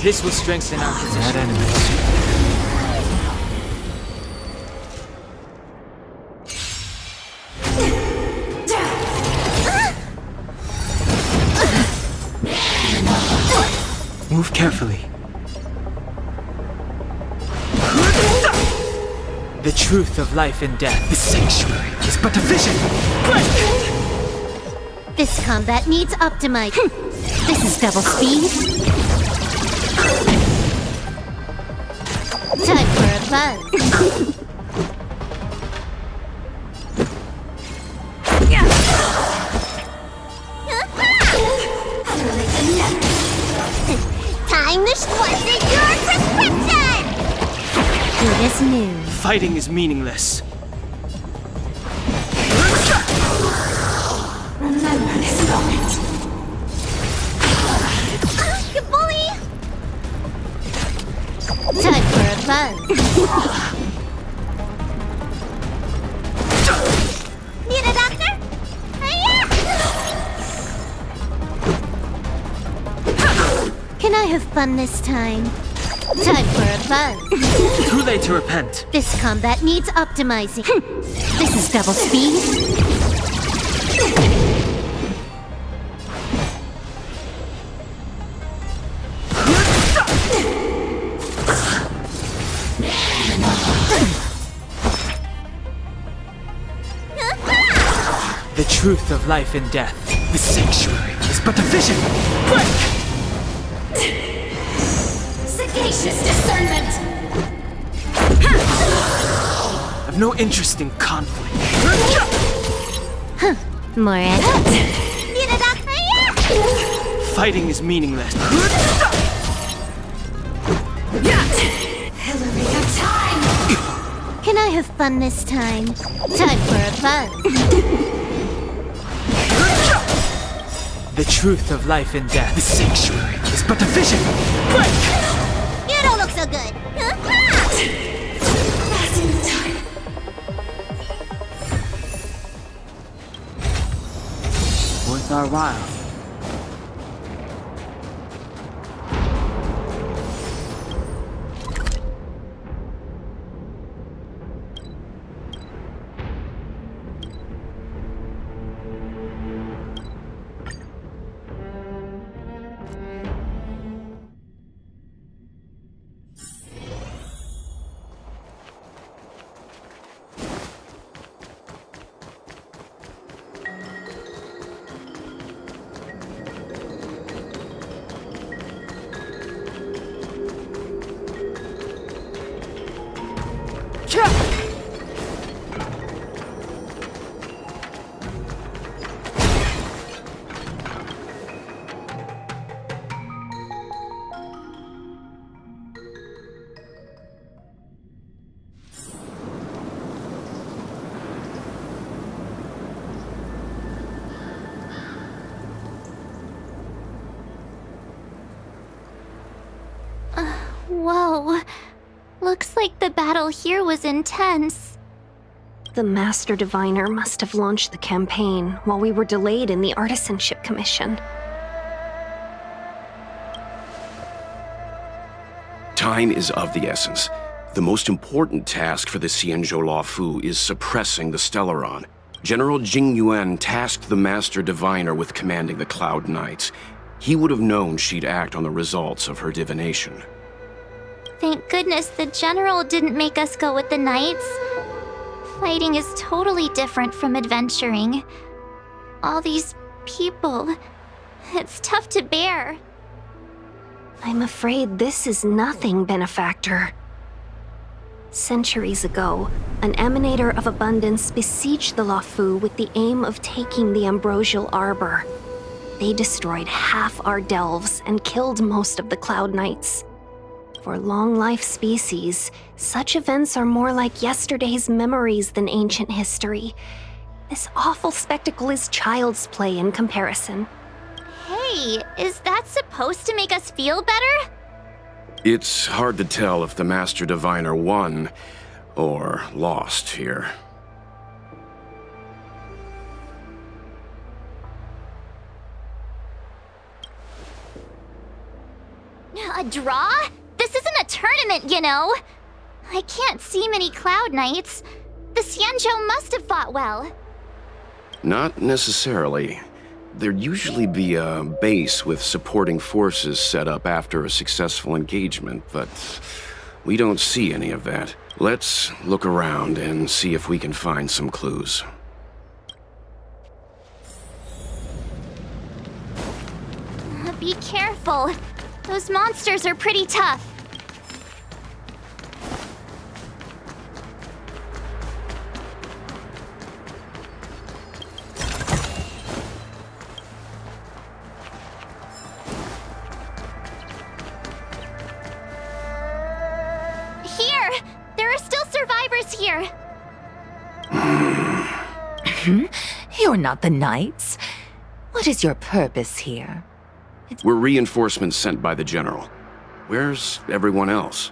This will strengthen our position. Bad enemies. Move carefully. The truth of life and death. The sanctuary is but a vision. This combat needs optimizing. This is double speed. Time for a buzz. Time to squeeze your prescription! Good as new. Fighting is meaningless. Remember this moment. You bully! Time for a buzz. Need a doctor? Hiya! Can I have fun this time? Time for a buzz. Too late to repent. This combat needs optimizing. This is double speed. The truth of life and death. The sanctuary is but a vision. Sagacious discernment. I've no interest in conflict. More at it. Need a doctor? Fighting is meaningless. Hillary of time. Can I have fun this time? Time for a buzz. The truth of life and death. The sanctuary is but a vision. You don't look so good. Just in time. Worth our while. Whoa. Looks like the battle here was intense. The Master Diviner must have launched the campaign while we were delayed in the Artisanship Commission. Time is of the essence. The most important task for the Xianzhou Luofu is suppressing the Stellaron. General Jing Yuan tasked the Master Diviner with commanding the Cloud Knights. He would have known she'd act on the results of her divination. Thank goodness the General didn't make us go with the Knights. Fighting is totally different from adventuring. All these people, it's tough to bear. I'm afraid this is nothing, Benefactor. Centuries ago, an Emanator of Abundance besieged the Luofu with the aim of taking the Ambrosial Arbor. They destroyed half our delves and killed most of the Cloud Knights. For long-life species, such events are more like yesterday's memories than ancient history. This awful spectacle is child's play in comparison. Hey, is that supposed to make us feel better? It's hard to tell if the Master Diviner won or lost here. A draw? This isn't a tournament, you know. I can't see many Cloud Knights. The Xianzhou must have fought well. Not necessarily. There'd usually be a base with supporting forces set up after a successful engagement, but we don't see any of that. Let's look around and see if we can find some clues. Be careful. Those monsters are pretty tough. Here! There are still survivors here. You're not the Knights. What is your purpose here? We're reinforcements sent by the General. Where's everyone else?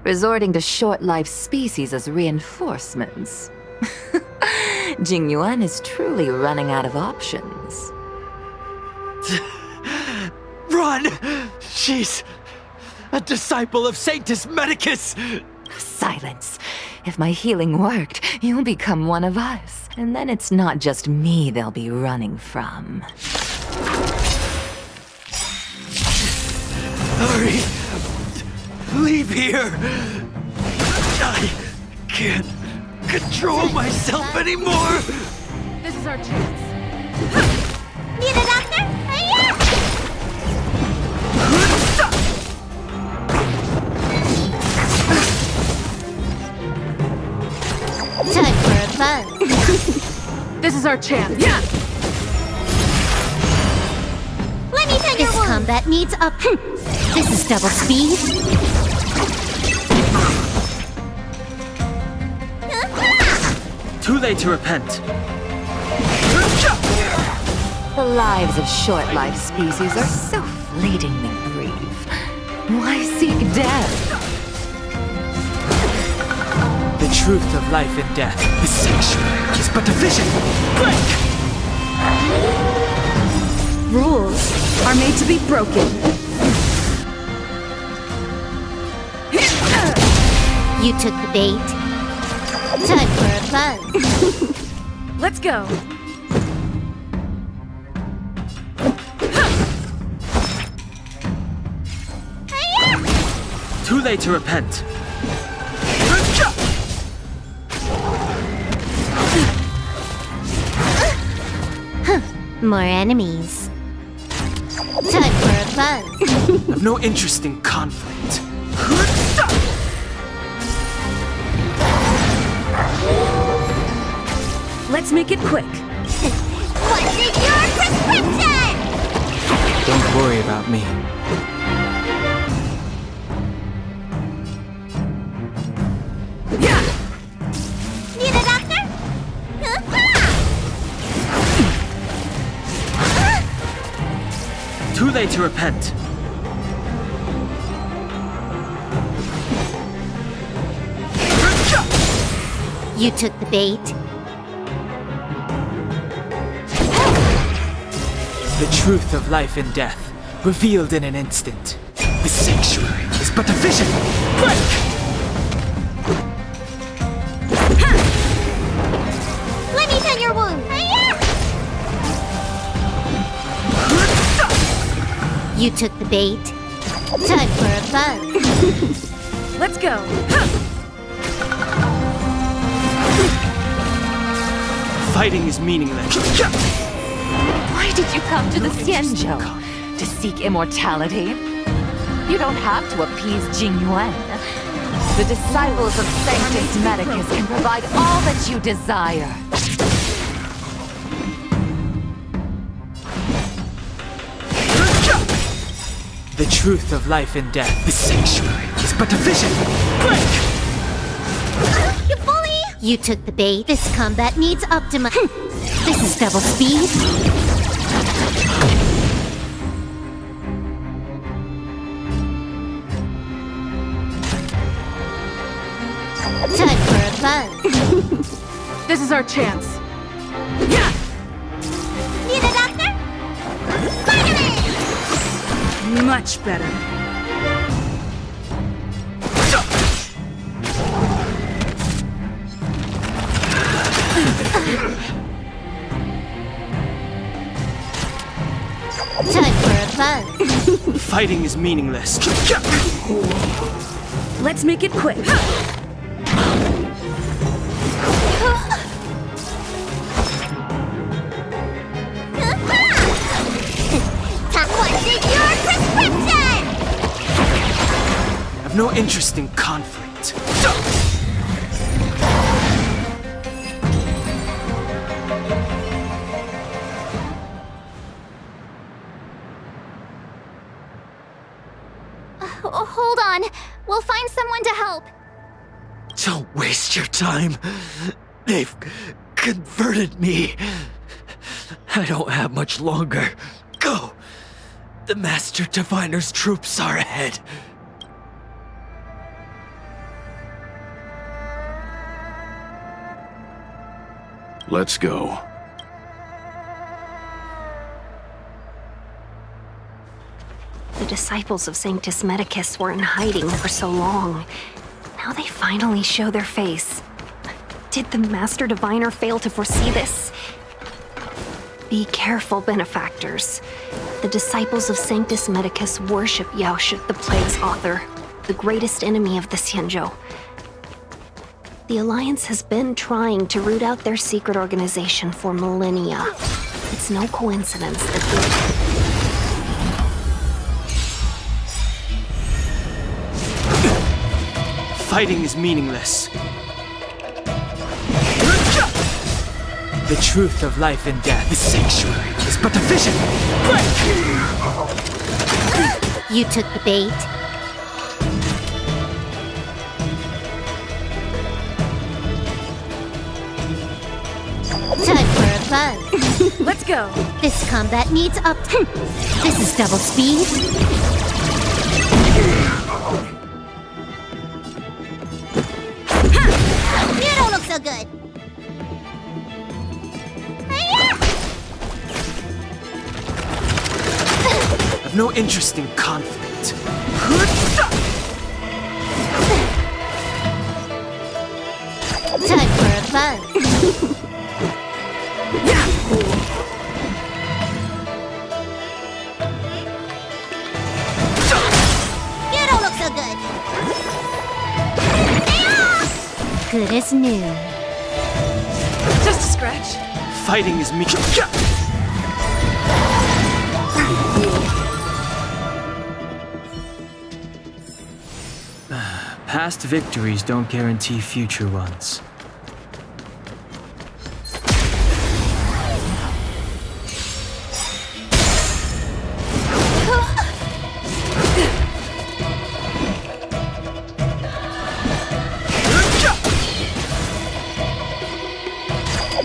Resorting to short-lived species as reinforcements. Jingyuan is truly running out of options. Run! She's a disciple of Sanctus Medicus! Silence. If my healing worked, you'll become one of us. And then it's not just me they'll be running from. Hurry! Leave here! I can't control myself anymore! This is our chance. Need a doctor? Hiya! Time for a buzz. This is our chance. Let me tell you, this combat needs up. This is double speed. Too late to repent. The lives of short-lived species are so fleetingly brief. Why seek death? The truth of life and death. The sanctuary is but a vision! Break! Rules are made to be broken. You took the bait. Time for a buzz. Let's go. Too late to repent. More enemies. Time for a buzz. I've no interest in conflict. Let's make it quick. What's in your prescription? Don't worry about me. Need a doctor? Too late to repent. You took the bait. The truth of life and death, revealed in an instant. The sanctuary is but a vision! Break! Let me tend your wound. You took the bait. Time for a buzz. Let's go. Fighting is meaningless. Why did you come to the Xianzhou? To seek immortality? You don't have to appease Jingyuan. The disciples of Sanctus Medicus can provide all that you desire. The truth of life and death. The sanctuary is but a vision! Break! You bully! You took the bait. This combat needs optima. This is double speed. Time for a buzz. This is our chance. Need a doctor? Spider-Man! Much better. Time for a buzz. Fighting is meaningless. Let's make it quick. What's in your prescription? I've no interest in conflict. Hold on. We'll find someone to help. Don't waste your time. They've converted me. I don't have much longer. Go! The Master Diviner's troops are ahead. Let's go. The disciples of Sanctus Medicus were in hiding for so long. Now they finally show their face. Did the Master Diviner fail to foresee this? Be careful, benefactors. The disciples of Sanctus Medicus worship Yaoshut, the Plague's author, the greatest enemy of the Xianzhou. The Alliance has been trying to root out their secret organization for millennia. It's no coincidence that Fighting is meaningless. The truth of life and death. The sanctuary is but a vision. You took the bait. Time for a buzz. Let's go. This combat needs up. This is double speed. You don't look so good. I've no interest in conflict. Time for a buzz. You don't look so good. Good as new. Just a scratch. Fighting is me. Past victories don't guarantee future ones.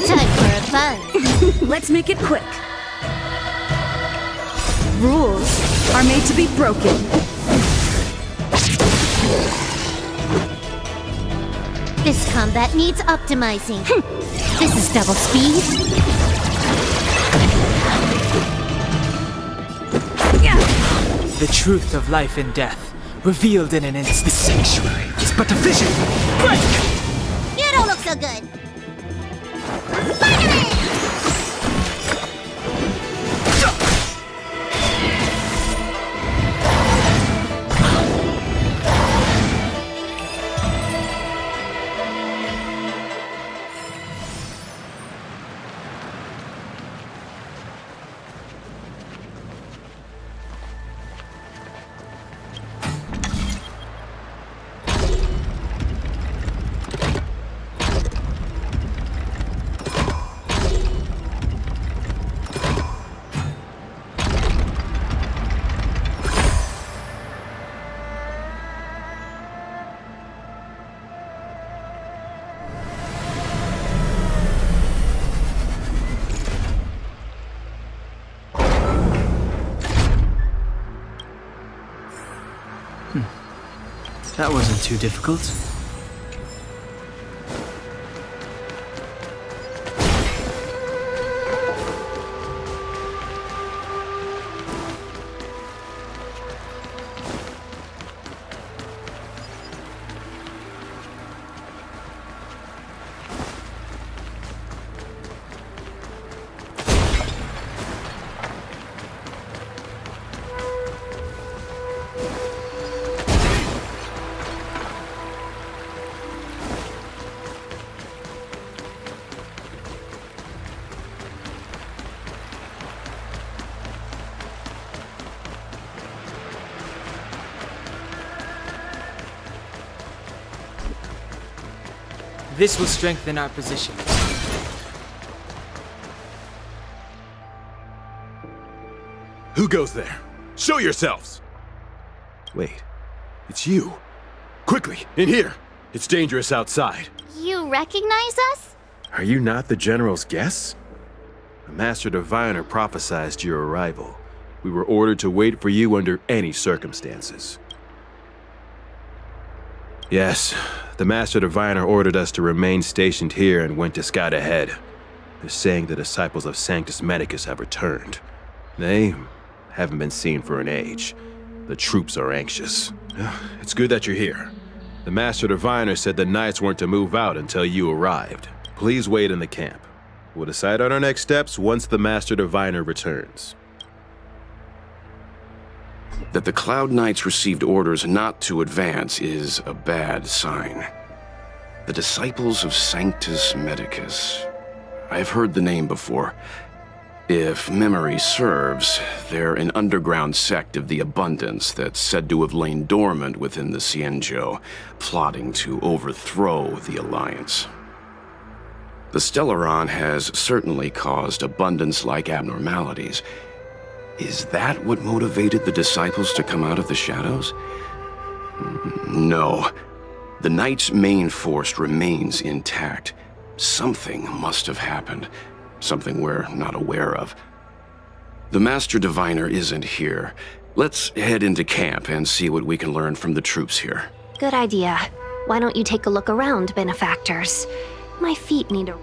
Time for a buzz. Let's make it quick. Rules are made to be broken. This combat needs optimizing. This is double speed. The truth of life and death, revealed in an instant. The sanctuary is but a vision. You don't look so good. That wasn't too difficult. This will strengthen our position. Who goes there? Show yourselves! Wait, it's you. Quickly, in here! It's dangerous outside. You recognize us? Are you not the General's guests? The Master Diviner prophesied your arrival. We were ordered to wait for you under any circumstances. Yes, the Master Diviner ordered us to remain stationed here and went to scout ahead. They're saying the disciples of Sanctus Medicus have returned. They haven't been seen for an age. The troops are anxious. It's good that you're here. The Master Diviner said the Knights weren't to move out until you arrived. Please wait in the camp. We'll decide on our next steps once the Master Diviner returns. That the Cloud Knights received orders not to advance is a bad sign. The Disciples of Sanctus Medicus. I've heard the name before. If memory serves, they're an underground sect of the Abundance that's said to have lain dormant within the Xianzhou, plotting to overthrow the Alliance. The Stellaron has certainly caused Abundance-like abnormalities. Is that what motivated the disciples to come out of the shadows? No. The Knight's main force remains intact. Something must have happened. Something we're not aware of. The Master Diviner isn't here. Let's head into camp and see what we can learn from the troops here. Good idea. Why don't you take a look around, benefactors? My feet need a...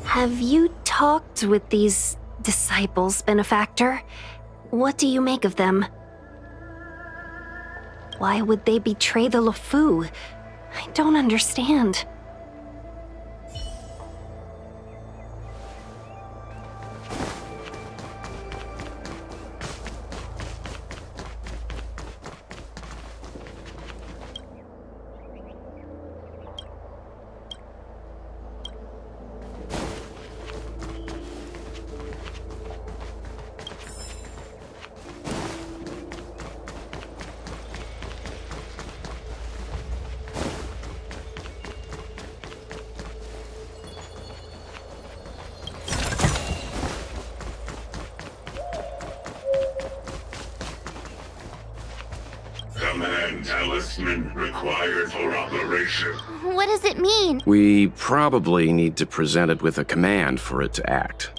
Have you talked with these disciples, benefactor? What do you make of them? Why would they betray the Luofu? I don't understand. Command talisman required for operation. What does it mean? We probably need to present it with a command for it to act.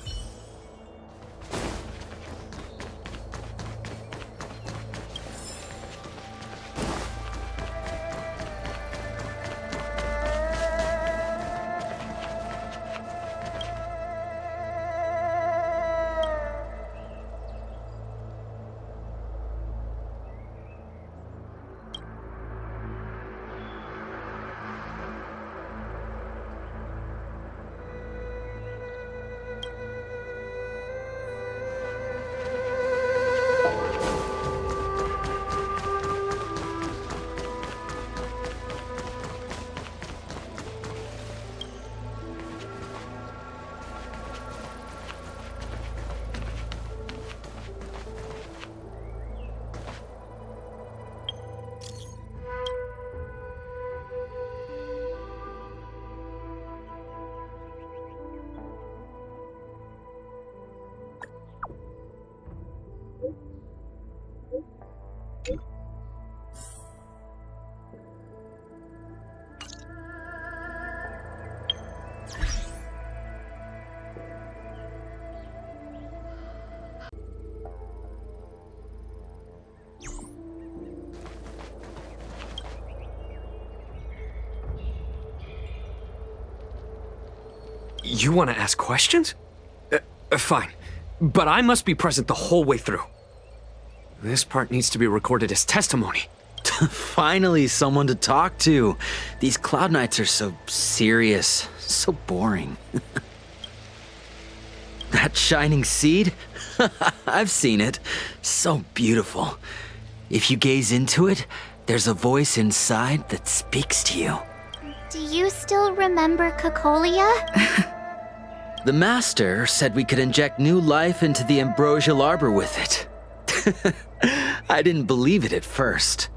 You want to ask questions? Fine. But I must be present the whole way through. This part needs to be recorded as testimony. Finally, someone to talk to. These Cloud Knights are so serious, so boring. That shining seed? I've seen it. So beautiful. If you gaze into it, there's a voice inside that speaks to you. Do you still remember Cocolia? The Master said we could inject new life into the ambrosial arbor with it. I didn't believe it at first.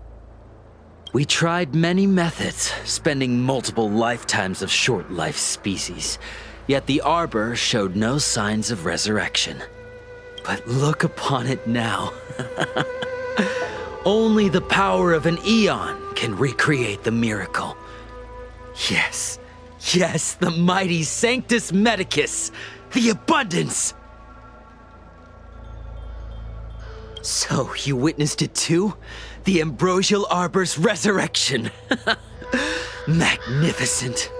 We tried many methods, spending multiple lifetimes of short-life species, yet the Arbor showed no signs of resurrection. But look upon it now. Only the power of an eon can recreate the miracle. Yes, the mighty Sanctus Medicus, the abundance! So, you witnessed it too? The Ambrosial Arbor's resurrection! Magnificent!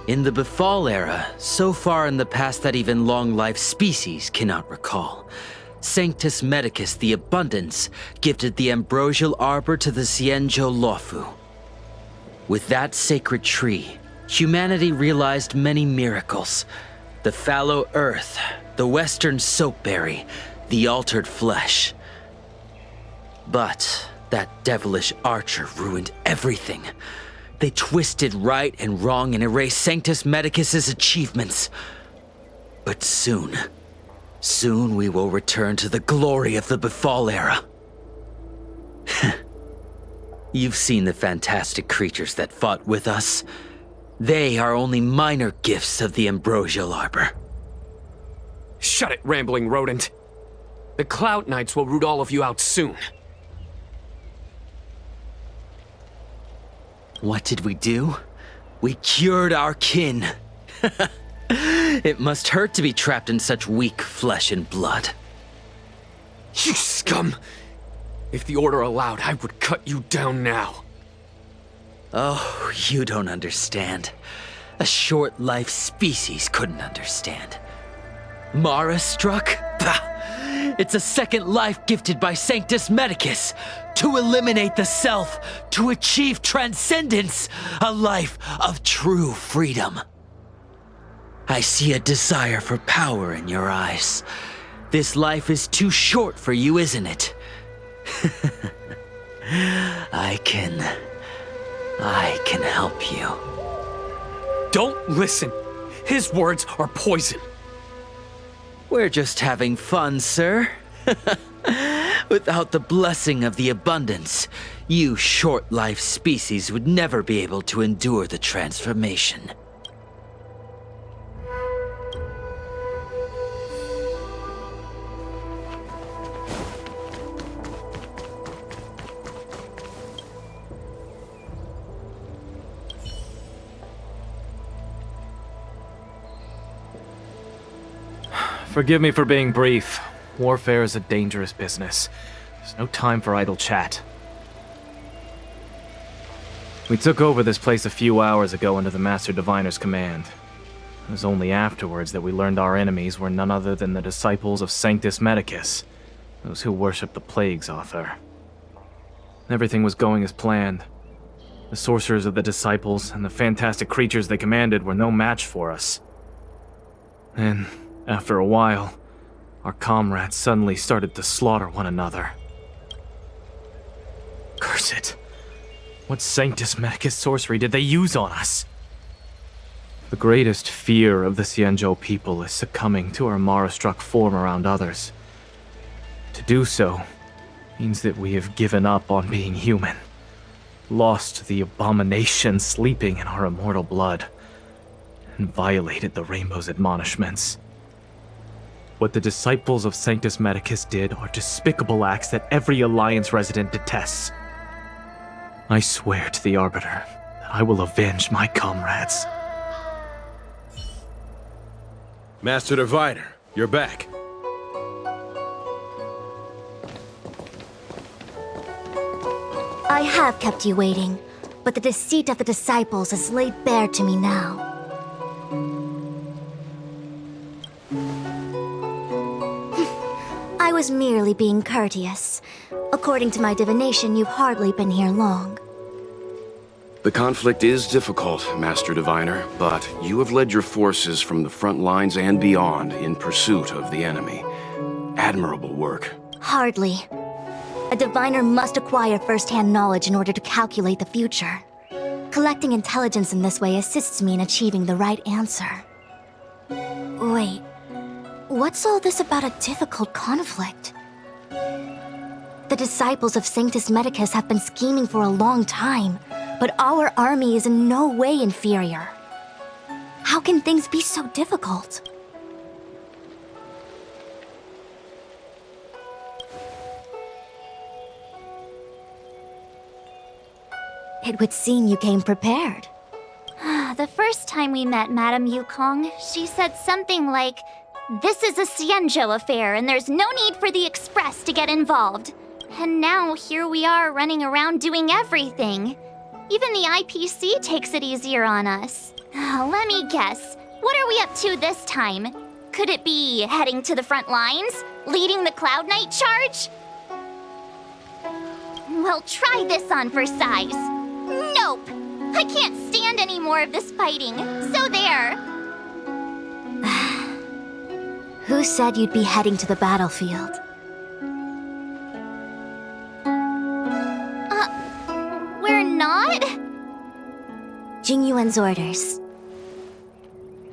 In the Befall era, so far in the past that even long-life species cannot recall, Sanctus Medicus the Abundance gifted the Ambrosial Arbor to the Xianzhou Luofu. With that sacred tree, humanity realized many miracles. The fallow earth, the western soapberry, the altered flesh. But that devilish archer ruined everything. They twisted right and wrong and erased Sanctus Medicus's achievements. But soon we will return to the glory of the Befall era. You've seen the fantastic creatures that fought with us. They are only minor gifts of the Ambrosial Arbor. Shut it, rambling rodent. The Cloud Knights will root all of you out soon. What did we do? We cured our kin. It must hurt to be trapped in such weak flesh and blood. You scum! If the Order allowed, I would cut you down now. Oh, you don't understand. A short-life species couldn't understand. Mara struck? Bah! It's a second life gifted by Sanctus Medicus to eliminate the self, to achieve transcendence, a life of true freedom. I see a desire for power in your eyes. This life is too short for you, isn't it? I can help you. Don't listen. His words are poison. We're just having fun, sir. Without the blessing of the abundance, you short-life species would never be able to endure the transformation. Forgive me for being brief. Warfare is a dangerous business. There's no time for idle chat. We took over this place a few hours ago under the Master Diviner's command. It was only afterwards that we learned our enemies were none other than the disciples of Sanctus Medicus, those who worship the Plague's author. Everything was going as planned. The sorcerers of the disciples and the fantastic creatures they commanded were no match for us. And after a while, our comrades suddenly started to slaughter one another. Curse it! What Sanctus Medicus sorcery did they use on us? The greatest fear of the Xianzhou people is succumbing to our Mara-struck form around others. To do so means that we have given up on being human, lost the abomination sleeping in our immortal blood, and violated the Rainbow's admonishments. What the disciples of Sanctus Medicus did are despicable acts that every Alliance resident detests. I swear to the Arbiter that I will avenge my comrades. Master Diviner, you're back. I have kept you waiting, but the deceit of the disciples is laid bare to me now. I was merely being courteous. According to my divination, you've hardly been here long. The conflict is difficult, Master Diviner, but you have led your forces from the front lines and beyond in pursuit of the enemy. Admirable work. Hardly. A diviner must acquire first-hand knowledge in order to calculate the future. Collecting intelligence in this way assists me in achieving the right answer. Wait, what's all this about a difficult conflict? The disciples of Sanctus Medicus have been scheming for a long time, but our army is in no way inferior. How can things be so difficult? It would seem you came prepared. The first time we met Madame Yukong, she said something like, "This is a Xianzhou affair and there's no need for the Express to get involved." And now here we are running around doing everything. Even the IPC takes it easier on us. Let me guess, what are we up to this time? Could it be heading to the front lines? Leading the Cloud Knight charge? Well, try this on for size. Nope! I can't stand any more of this fighting, so there! Who said you'd be heading to the battlefield? We're not? Jingyuan's orders.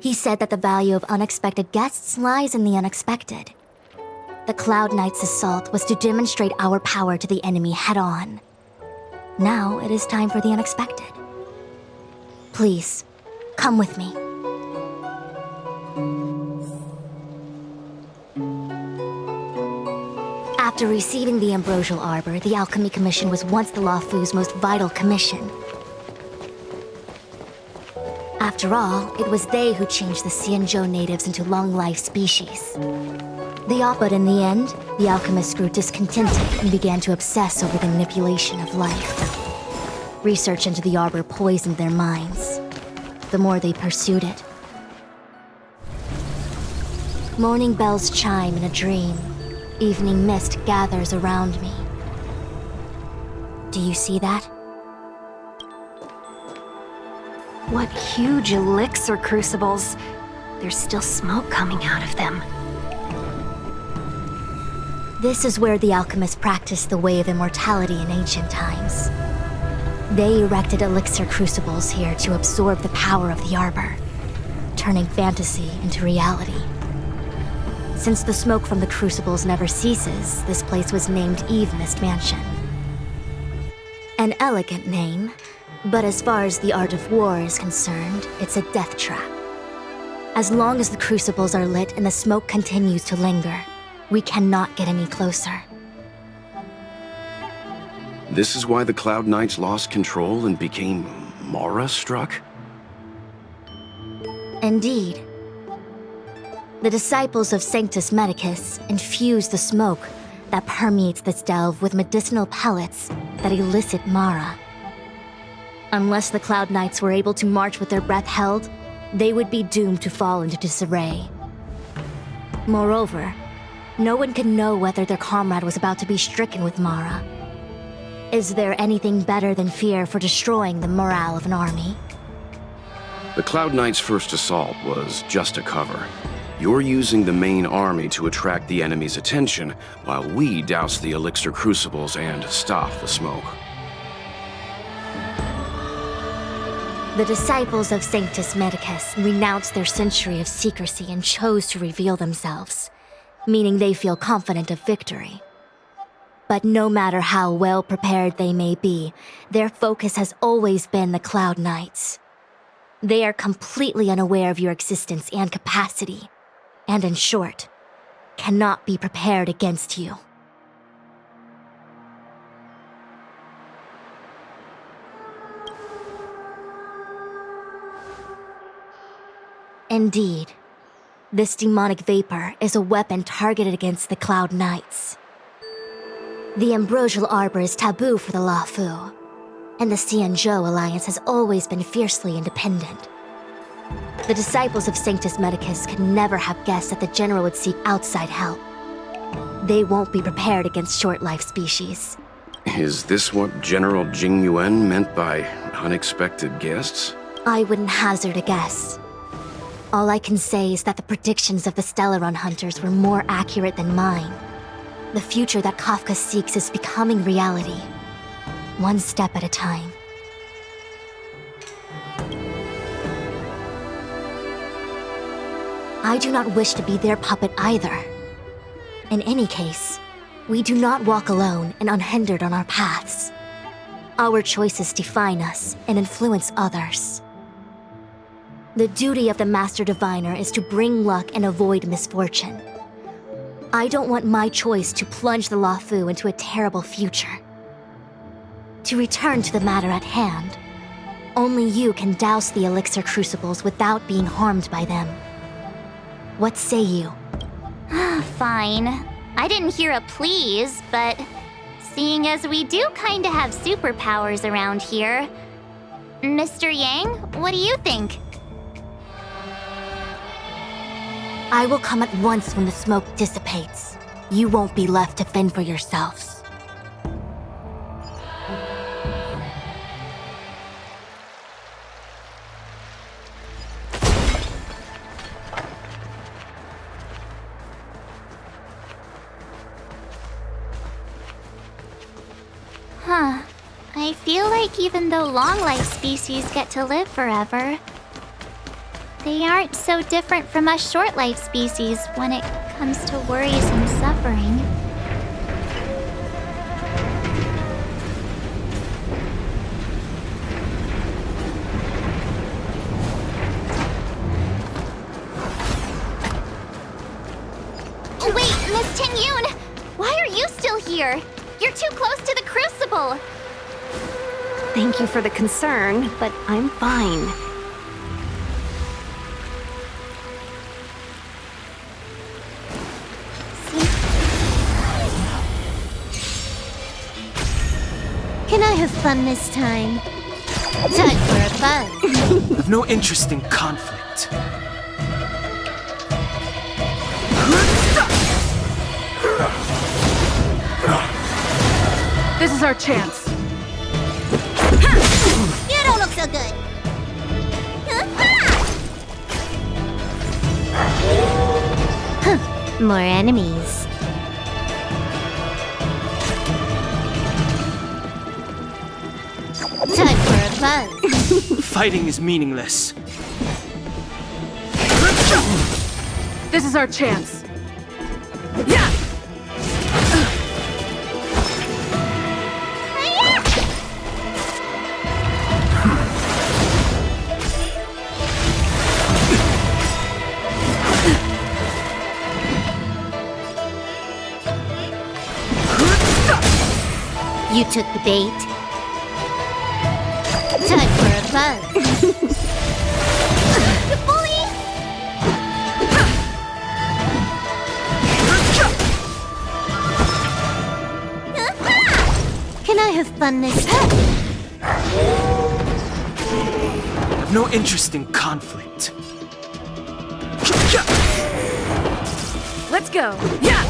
He said that the value of unexpected guests lies in the unexpected. The Cloud Knight's assault was to demonstrate our power to the enemy head-on. Now it is time for the unexpected. Please, come with me. After receiving the Ambrosial Arbor, the Alchemy Commission was once the Luofu's most vital commission. After all, it was they who changed the Xianzhou natives into long-life species. But in the end, the alchemists grew discontented and began to obsess over the manipulation of life. Research into the Arbor poisoned their minds. The more they pursued it. Morning bells chime in a dream. Evening mist gathers around me. Do you see that? What huge elixir crucibles. There's still smoke coming out of them. This is where the alchemists practiced the way of immortality in ancient times. They erected elixir crucibles here to absorb the power of the Arbor, turning fantasy into reality. Since the smoke from the crucibles never ceases, this place was named Eve Mist Mansion. An elegant name, but as far as the art of war is concerned, it's a death trap. As long as the crucibles are lit and the smoke continues to linger, we cannot get any closer. This is why the Cloud Knights lost control and became Mara-struck? Indeed. The disciples of Sanctus Medicus infuse the smoke that permeates this delve with medicinal pellets that elicit Mara. Unless the Cloud Knights were able to march with their breath held, they would be doomed to fall into disarray. Moreover, no one could know whether their comrade was about to be stricken with Mara. Is there anything better than fear for destroying the morale of an army? The Cloud Knights' first assault was just a cover. You're using the main army to attract the enemy's attention, while we douse the elixir crucibles and stop the smoke. The disciples of Sanctus Medicus renounced their century of secrecy and chose to reveal themselves, meaning they feel confident of victory. But no matter how well prepared they may be, their focus has always been the Cloud Knights. They are completely unaware of your existence and capacity, and in short, cannot be prepared against you. Indeed, this demonic vapor is a weapon targeted against the Cloud Knights. The Ambrosial Arbor is taboo for the Luofu, and the Xianzhou Alliance has always been fiercely independent. The disciples of Sanctus Medicus could never have guessed that the General would seek outside help. They won't be prepared against short-life species. Is this what General Jing Yuan meant by unexpected guests? I wouldn't hazard a guess. All I can say is that the predictions of the Stellaron hunters were more accurate than mine. The future that Kafka seeks is becoming reality, one step at a time. I do not wish to be their puppet either. In any case, We do not walk alone and unhindered on our paths. Our choices define us and influence others. The duty of the Master Diviner is to bring luck and avoid misfortune. I don't want my choice to plunge the Luofu into a terrible future. To return to the matter at hand, only you can douse the elixir crucibles without being harmed by them. What say you? Fine. I didn't hear a please, but seeing as we do kinda have superpowers around here, Mr. Yang, what do you think? I will come at once when the smoke dissipates. You won't be left to fend for yourselves. Huh. I feel like even though long-life species get to live forever, they aren't so different from us short-life species when it comes to worries and suffering. Wait, Miss Ting-Yun! Why are you still here? You're too close to the crucible! Thank you for the concern, but I'm fine. Can I have fun this time? Time for a buzz. I've no interest in conflict. This is our chance. You don't look so good. More enemies. Time for a buzz. Fighting is meaningless. This is our chance. Yeah! You took the bait. Time for a buzz. You bully! Can I have fun this time? I've no interest in conflict. Let's go. Yeah!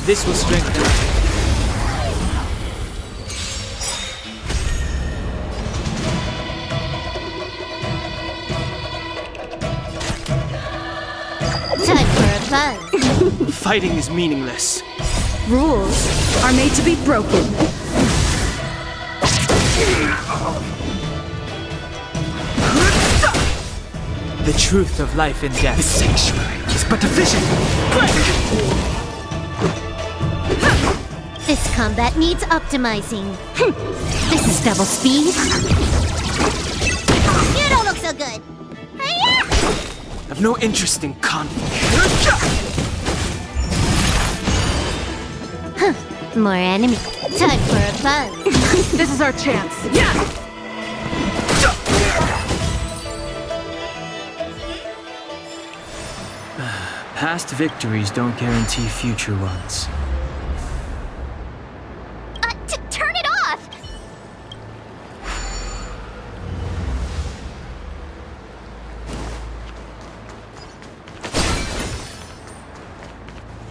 This will strengthen. Time for a buzz. Fighting is meaningless. Rules are made to be broken. The truth of life and death. The sanctuary is but a vision. This combat needs optimizing. This is double speed. You don't look so good. I've no interest in conflict. More enemy. Time for a buzz. This is our chance. Yeah! Past victories don't guarantee future ones. Turn it off!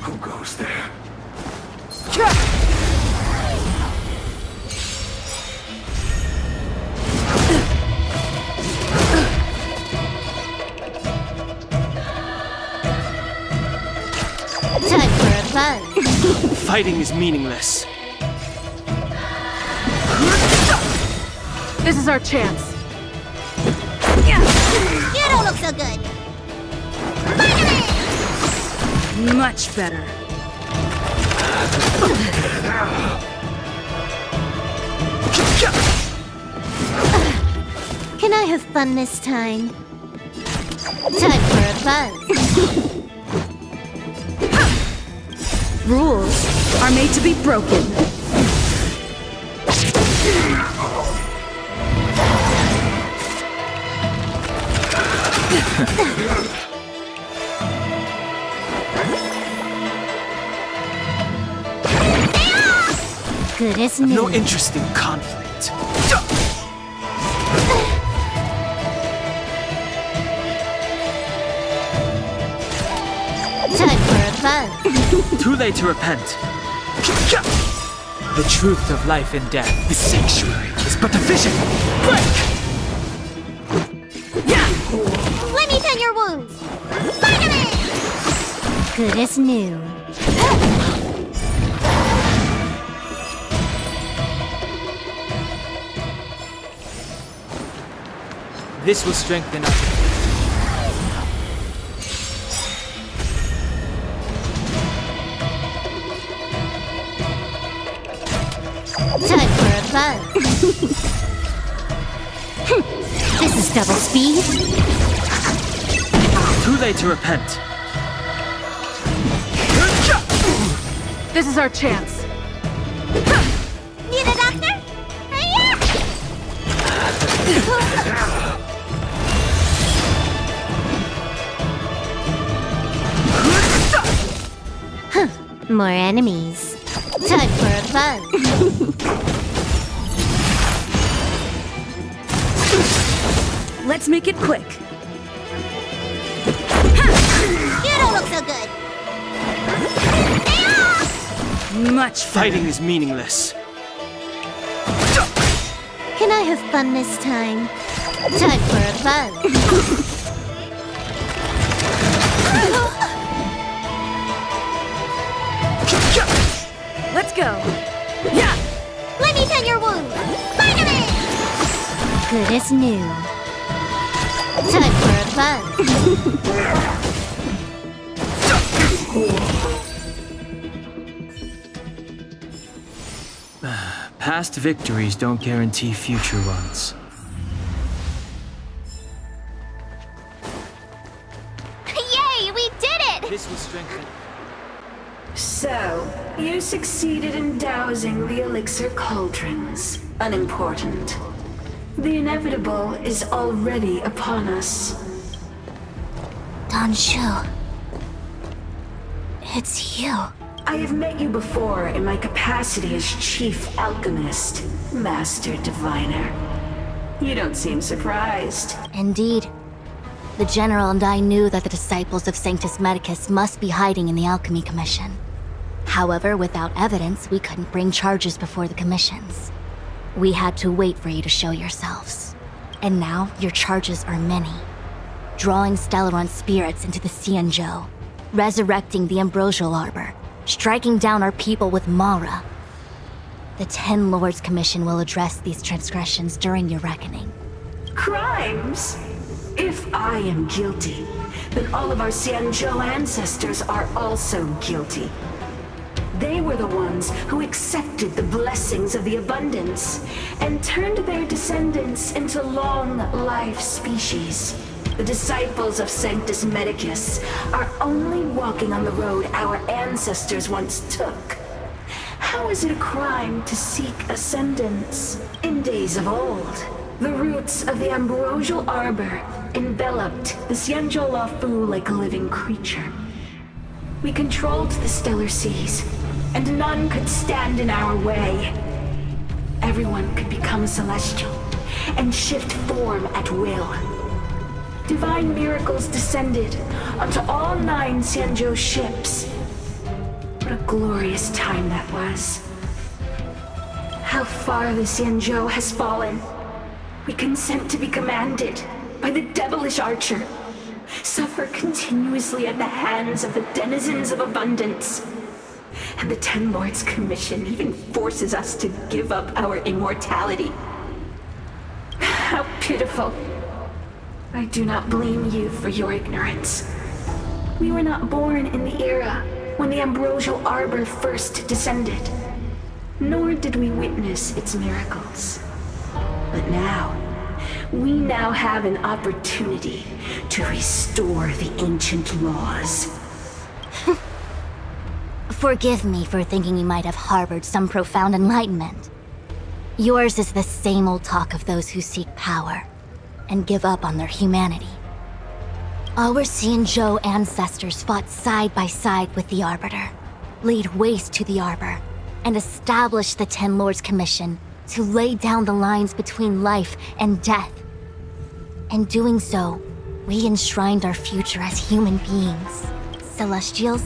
Who goes there? Time for a buzz. Fighting is meaningless. This is our chance. You don't look so good. Much better. Can I have fun this time? Time for a buzz. Rules are made to be broken. Good as new. No interest in conflict. Time for a buzz. Too late to repent. The truth of life and death. The sanctuary is but a vision. Break! Let me tend your wounds. Good as new. This will strengthen us. Time for a buzz. This is double speed. Too late to repent. This is our chance. Need a doctor? More enemies. Time for a buzz. Let's make it quick. You don't look so good. Much Fighting is meaningless. Can I have fun this time? Time for a buzz. Let's go. Yeah. Let me tend your wounds. Good as new. Time for a buzz. Past victories don't guarantee future ones. Yay, we did it! This will strengthen. So, you succeeded in dousing the elixir cauldrons. Unimportant. The inevitable is already upon us. Don Shu. It's you. I have met you before in my capacity as Chief Alchemist, Master Diviner. You don't seem surprised. Indeed. The General and I knew that the disciples of Sanctus Medicus must be hiding in the Alchemy Commission. However, without evidence, we couldn't bring charges before the commissions. We had to wait for you to show yourselves. And now, your charges are many. Drawing Stellaron spirits into the Xianzhou, resurrecting the Ambrosial Arbor, striking down our people with Mara. The Ten Lords Commission will address these transgressions during your reckoning. Crimes? If I am guilty, then all of our Xianzhou ancestors are also guilty. They were the ones who accepted the blessings of the abundance and turned their descendants into long-life species. The disciples of Sanctus Medicus are only walking on the road our ancestors once took. How is it a crime to seek ascendance? In days of old, the roots of the Ambrosial Arbor enveloped the Xianzhou Lafu like a living creature. We controlled the stellar seas, and none could stand in our way. Everyone could become celestial and shift form at will. Divine miracles descended onto all 9 Xianzhou ships. What a glorious time that was. How far the Xianzhou has fallen. We consent to be commanded by the devilish archer. Suffer continuously at the hands of the denizens of abundance. And the Ten Lords Commission even forces us to give up our immortality. How pitiful. I do not blame you for your ignorance. We were not born in the era when the ambrosial arbor first descended, nor did we witness its miracles. But we now have an opportunity to restore the ancient laws. Forgive me for thinking you might have harbored some profound enlightenment. Yours is the same old talk of those who seek power and give up on their humanity. Our Xianzhou ancestors fought side by side with the Arbiter, laid waste to the Arbor, and established the Ten Lords Commission to lay down the lines between life and death. In doing so, we enshrined our future as human beings. Celestials?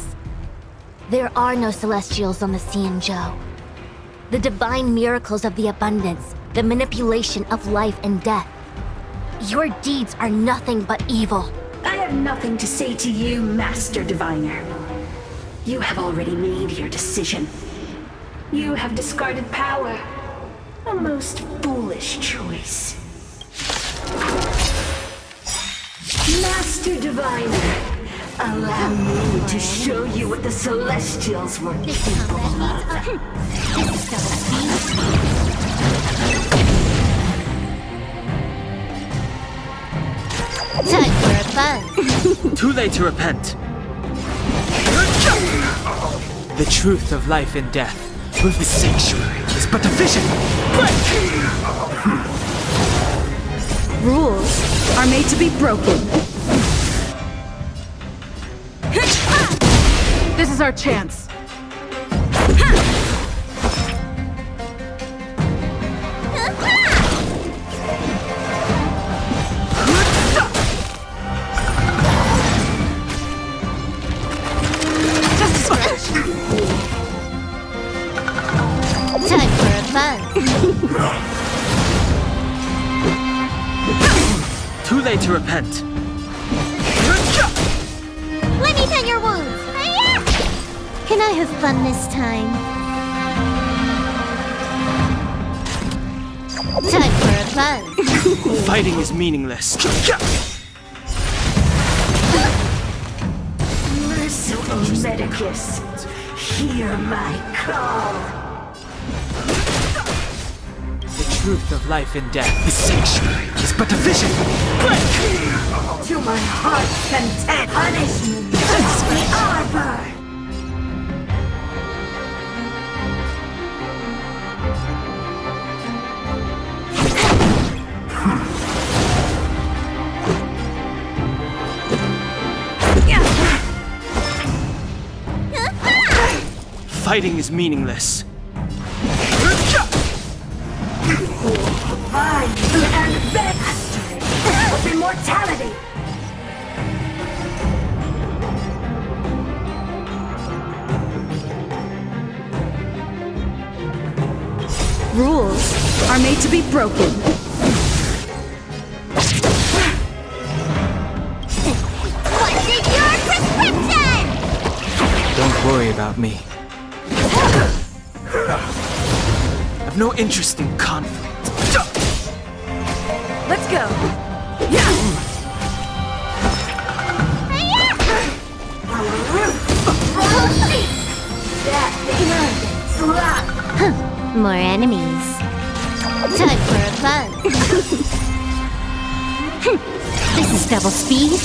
There are no Celestials on the Xianzhou. The divine miracles of the abundance, the manipulation of life and death. Your deeds are nothing but evil. I have nothing to say to you, Master Diviner. You have already made your decision. You have discarded power. A most foolish choice. Master Diviner, allow me to show you what the Celestials were capable of. Time for a fun. Too late to repent. The truth of life and death with the sanctuary is but a vision. Rules are made to be broken. This is our chance. Time for a fun. Too late to repent. Let me tend your wounds. Can I have fun this time? Time for a fun. Fighting is meaningless. Merciful Medicus, hear my call. The truth of life and death, the sanctuary is but a vision. To my heart's content, punishment is the arbor. Fighting is meaningless. I am master of immortality. Rules are made to be broken. What's in your prescription? Don't worry about me. I've no interest in conflict. Let's go. More enemies. Time for a fun. This is double speed.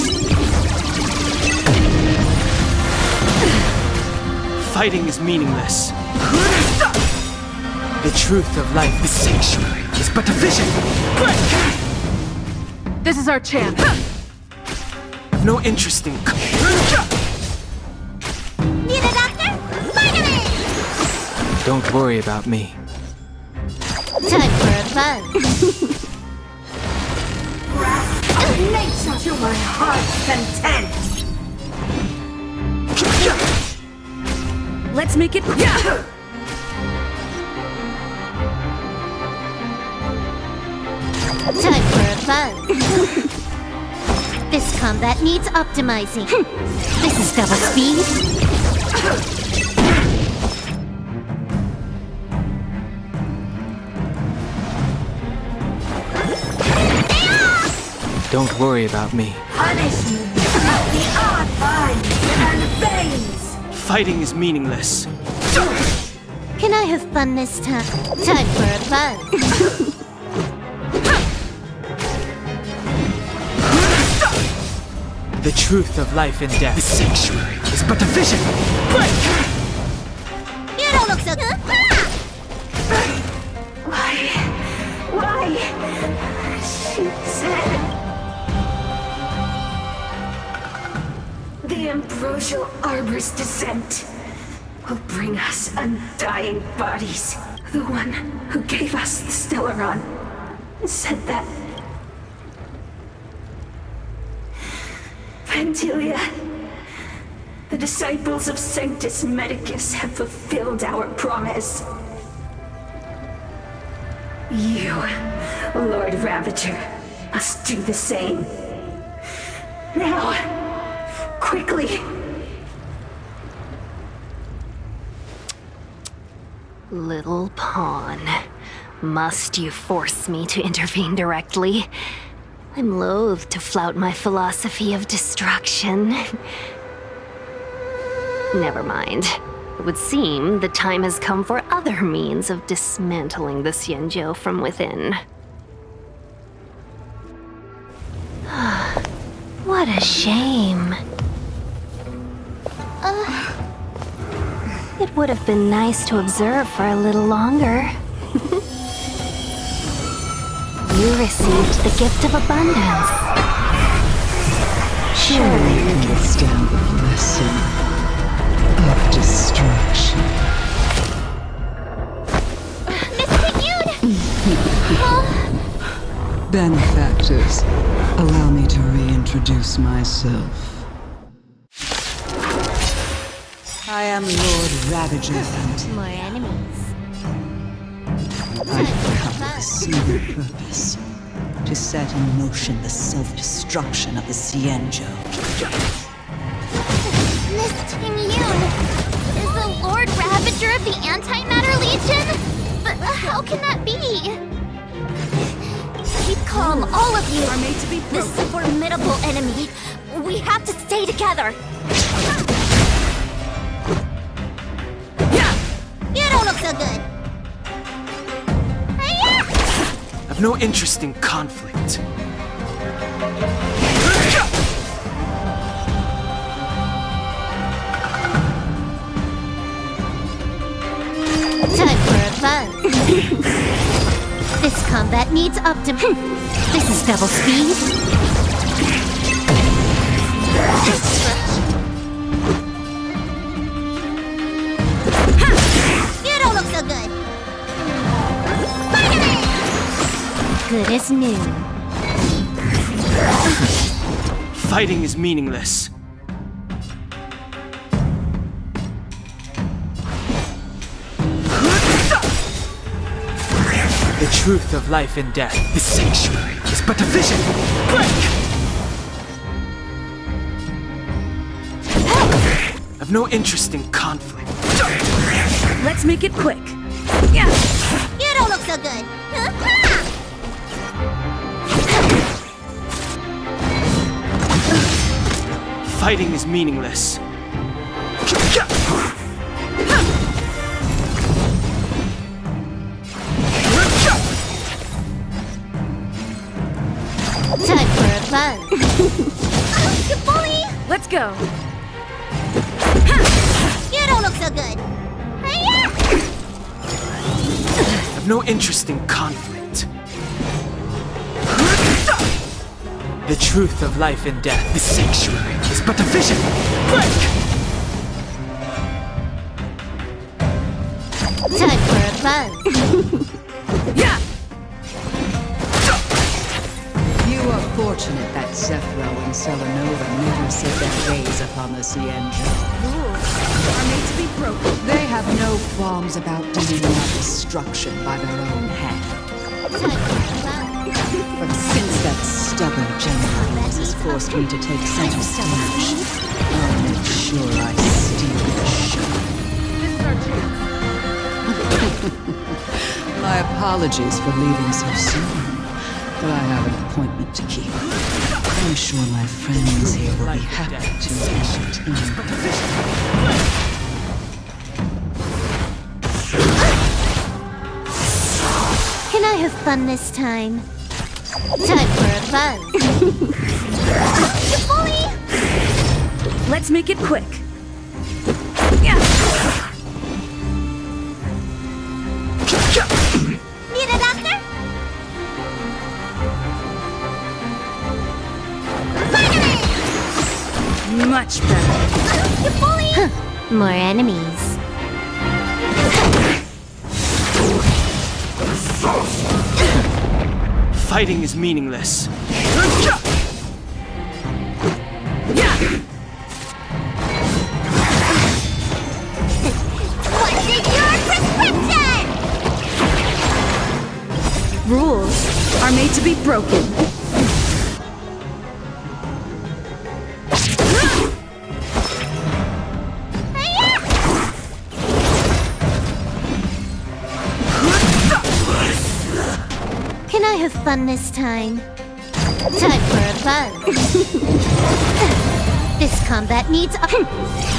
Fighting is meaningless. The truth of life, the sanctuary, is but a vision. This is our chance. I've no interest in. Need a doctor? Finally! Don't worry about me. Time for a fun. Nature to my heart's content. Let's make it. Time for a fun. This combat needs optimizing. This is double speed. Don't worry about me. Punishment beyond vines and veins! Fighting is meaningless. Can I have fun this time? Time for a buzz. The truth of life and death. The sanctuary is but a vision! Break! You don't look so good. Why? She said... The ambrosial arbor's descent will bring us undying bodies. The one who gave us the Stellaron said that... Vantilia, the disciples of Sanctus Medicus have fulfilled our promise. You, Lord Ravager, must do the same. Now, quickly. Little pawn. Must you force me to intervene directly? I'm loath to flout my philosophy of destruction. Never mind. It would seem the time has come for other means of dismantling the Xianzhou from within. What a shame. It would have been nice to observe for a little longer. You received the gift of abundance. Surely you understand the lesson of destruction. Benefactors, allow me to reintroduce myself. I am Lord Ravager Fantin. More enemies. I've come with a single purpose. To set in motion the self-destruction of the Xianzhou. Miss Tingyun is the Lord Ravager of the Antimatter Legion? But how can that be? Keep calm, all of you. This is a formidable enemy. We have to stay together. You don't look so good. I've no interest in conflict. Time for a buzz. This combat needs optim. This is double speed. You don't look so good. Good as new. Fighting is meaningless. The truth of life and death. The sanctuary is but a vision! Break! I've no interest in conflict. Let's make it quick. You don't look so good. Fighting is meaningless. Time for a buzz. You bully! Let's go. You don't look so good. I've no interest in conflict. The truth of life and death. The sanctuary is but a vision! Break! Time for a buzz. You are fortunate that Zephyro and Selenova never set their gaze upon the Xianzhou. Rules are made to be broken. They have no qualms about dealing out destruction by their own hand. But since that stubborn general has forced me to take center stage, I'll make sure I steal the show. This is our chance. My apologies for leaving so soon. but I have an appointment to keep. I'm sure my friends here will be happy to entertain. Can I have fun this time? Time for a buzz. You bully! Let's make it quick. Need a doctor? Much better. You bully! More enemies. Fighting is meaningless. What's in your prescription? Rules are made to be broken. Can I have fun this time? Time for a buzz. This combat needs a...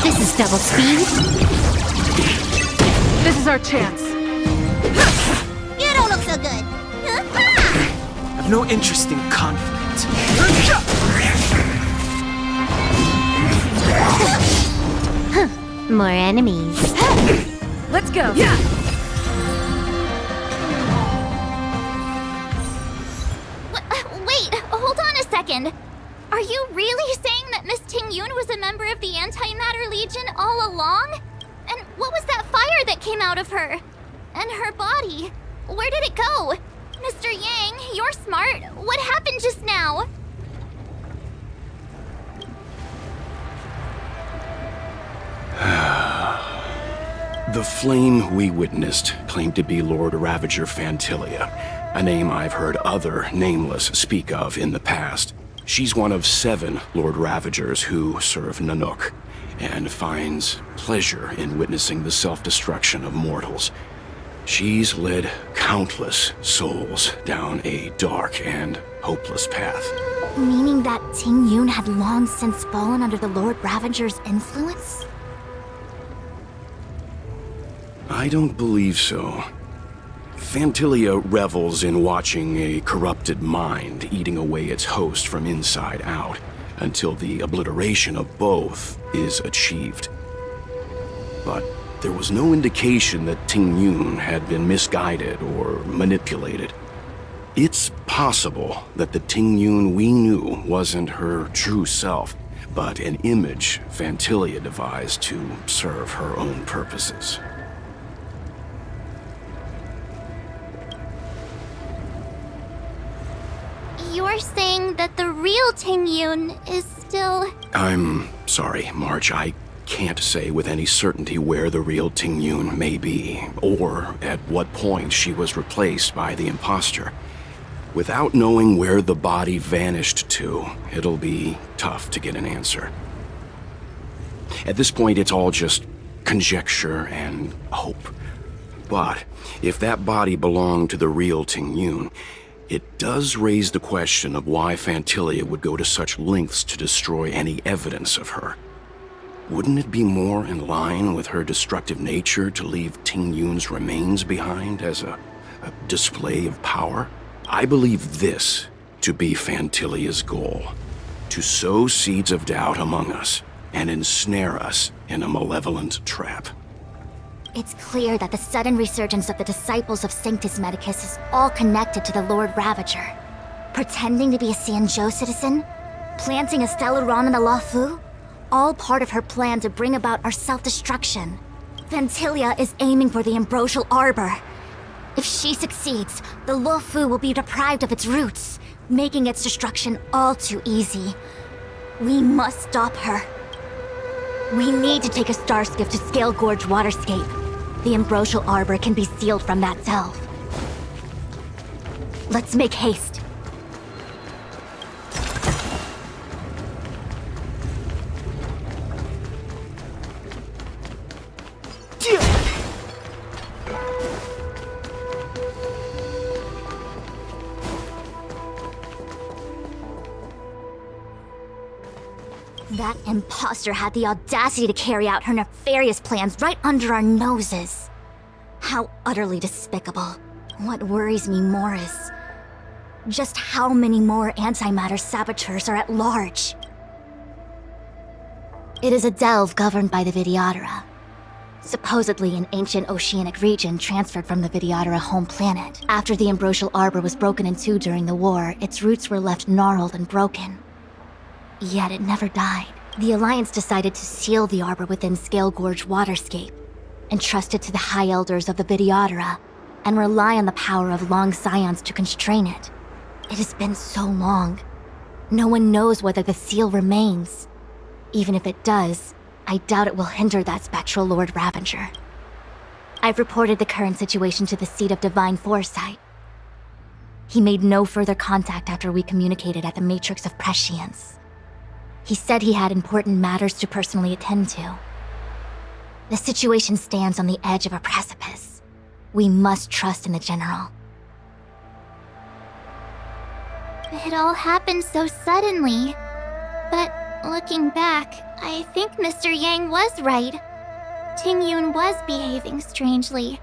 This is double speed. This is our chance. You don't look so good. I've no interest in conflict. More enemies. Let's go. Wait, hold on a second. Are you really saying that Miss Ting-Yun was a member of the Antimatter Legion all along? And what was that fire that came out of her? And her body? Where did it go? Mr. Yang, you're smart. What happened just now? The flame we witnessed claimed to be Lord Ravager Fantilia, a name I've heard other Nameless speak of in the past. She's one of 7 Lord Ravagers who serve Nanook, and finds pleasure in witnessing the self-destruction of mortals. She's led countless souls down a dark and hopeless path. Meaning that Ting-Yun had long since fallen under the Lord Ravager's influence? I don't believe so. Fantilia revels in watching a corrupted mind eating away its host from inside out, until the obliteration of both is achieved. But there was no indication that Ting-Yun had been misguided or manipulated. It's possible that the Ting-Yun we knew wasn't her true self, but an image Fantilia devised to serve her own purposes. You're saying that the real Ting-Yun is still... I'm sorry, March. I can't say with any certainty where the real Ting-Yun may be, or at what point she was replaced by the imposter. Without knowing where the body vanished to, it'll be tough to get an answer. At this point, it's all just conjecture and hope. But if that body belonged to the real Ting-Yun, it does raise the question of why Fantilia would go to such lengths to destroy any evidence of her. Wouldn't it be more in line with her destructive nature to leave Ting-Yun's remains behind as a display of power? I believe this to be Fantilia's goal: to sow seeds of doubt among us and ensnare us in a malevolent trap. It's clear that the sudden resurgence of the disciples of Sanctus Medicus is all connected to the Lord Ravager. Pretending to be a Xianzhou citizen? Planting a Stellaron in the Luofu? All part of her plan to bring about our self-destruction. Fantilia is aiming for the Ambrosial Arbor. If she succeeds, the Luofu will be deprived of its roots, making its destruction all too easy. We must stop her. We need to take a star skiff to Scale Gorge Waterscape. The Ambrosial Arbor can be sealed from that delve. Let's make haste. That imposter had the audacity to carry out her nefarious plans right under our noses. How utterly despicable. What worries me more is just how many more antimatter saboteurs are at large. It is a delve governed by the Vidyadhara, supposedly an ancient oceanic region transferred from the Vidyadhara home planet. After the Ambrosial Arbor was broken in two during the war, its roots were left gnarled and broken. Yet it never died. The Alliance decided to seal the arbor within Scale Gorge Waterscape, entrust it to the High Elders of the Vidyadhara, and rely on the power of long scions to constrain it. It has been so long. No one knows whether the seal remains. Even if it does, I doubt it will hinder that spectral Lord Ravager. I've reported the current situation to the Seat of Divine Foresight. He made no further contact after we communicated at the Matrix of Prescience. He said he had important matters to personally attend to. The situation stands on the edge of a precipice. We must trust in the General. It all happened so suddenly. But looking back, I think Mr. Yang was right. Tingyun was behaving strangely.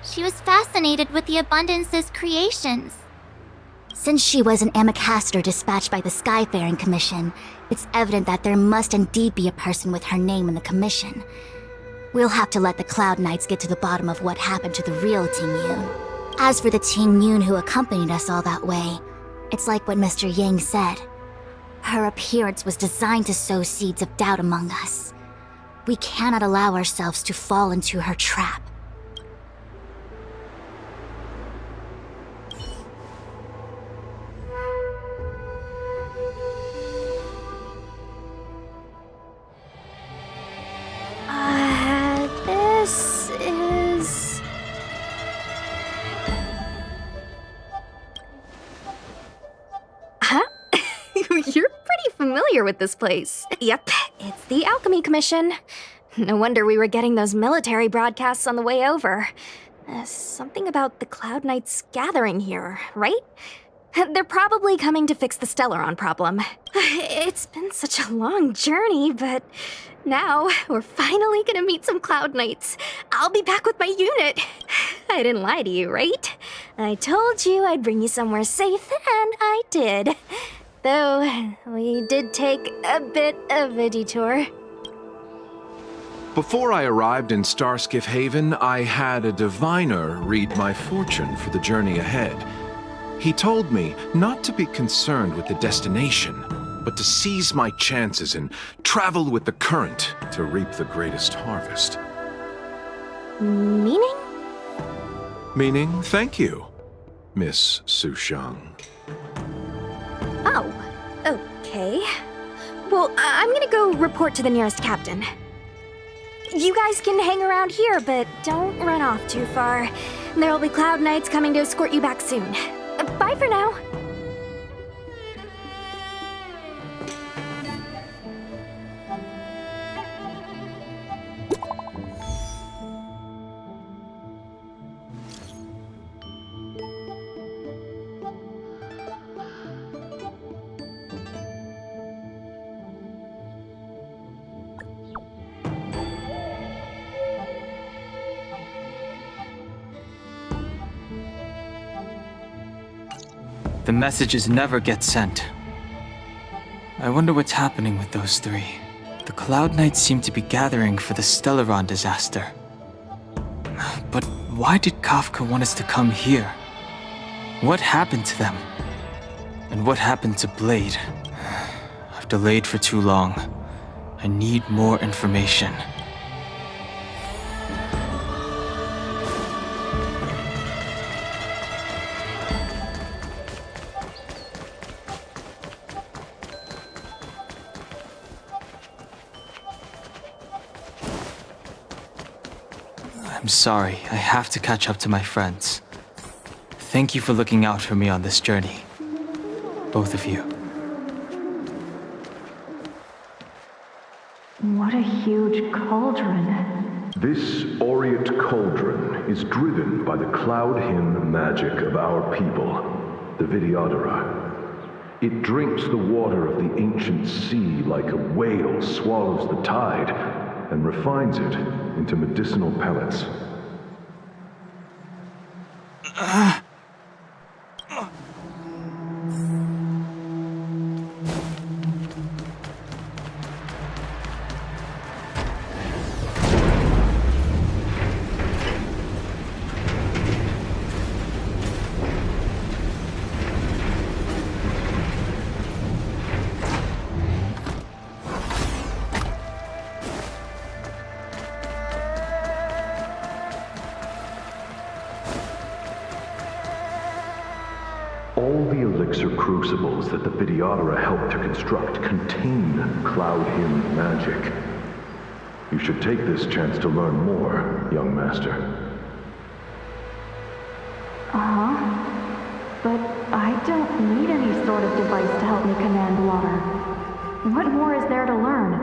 She was fascinated with the Abundance's creations. Since she was an Amicastor dispatched by the Skyfaring Commission, it's evident that there must indeed be a person with her name in the commission. We'll have to let the Cloud Knights get to the bottom of what happened to the real Tingyun. As for the Tingyun who accompanied us all that way, it's like what Mr. Yang said. Her appearance was designed to sow seeds of doubt among us. We cannot allow ourselves to fall into her trap. This is... Huh? You're pretty familiar with this place. Yep, it's the Alchemy Commission. No wonder we were getting those military broadcasts on the way over. Something about the Cloud Knights gathering here, right? They're probably coming to fix the Stellaron problem. It's been such a long journey, but now we're finally gonna meet some Cloud Knights. I'll be back with my unit. I didn't lie to you, right? I told you I'd bring you somewhere safe, and I did. Though, we did take a bit of a detour. Before I arrived in Starskiff Haven, I had a diviner read my fortune for the journey ahead. He told me not to be concerned with the destination, but to seize my chances and travel with the current to reap the greatest harvest. Meaning? Meaning, thank you, Miss Sushang. Oh, okay. Well, I'm gonna go report to the nearest captain. You guys can hang around here, but don't run off too far. There'll be Cloud Knights coming to escort you back soon. Bye for now. The messages never get sent. I wonder what's happening with those three. The Cloud Knights seem to be gathering for the Stellaron disaster. But why did Kafka want us to come here? What happened to them? And what happened to Blade? I've delayed for too long. I need more information. I'm sorry, I have to catch up to my friends. Thank you for looking out for me on this journey. Both of you. What a huge cauldron. This aureate cauldron is driven by the cloud hymn magic of our people, the Vidyadhara. It drinks the water of the ancient sea like a whale swallows the tide, and refines it into medicinal pellets. All the elixir crucibles that the Videodora helped to construct contain Cloud Hymn magic. You should take this chance to learn more, young master. But I don't need any sort of device to help me command water. What more is there to learn?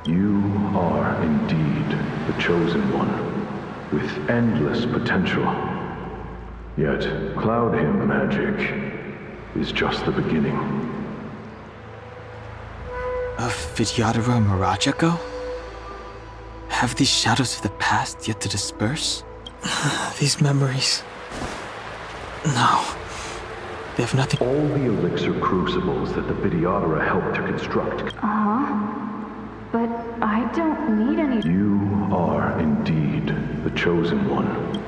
You are indeed the chosen one, with endless potential. Yet, Cloud Hymn magic is just the beginning. Of Vidyadhara Mirajago? Have these shadows of the past yet to disperse? These memories... No. They have nothing... All the elixir crucibles that the Videodora helped to construct... But I don't need any... You are indeed the chosen one.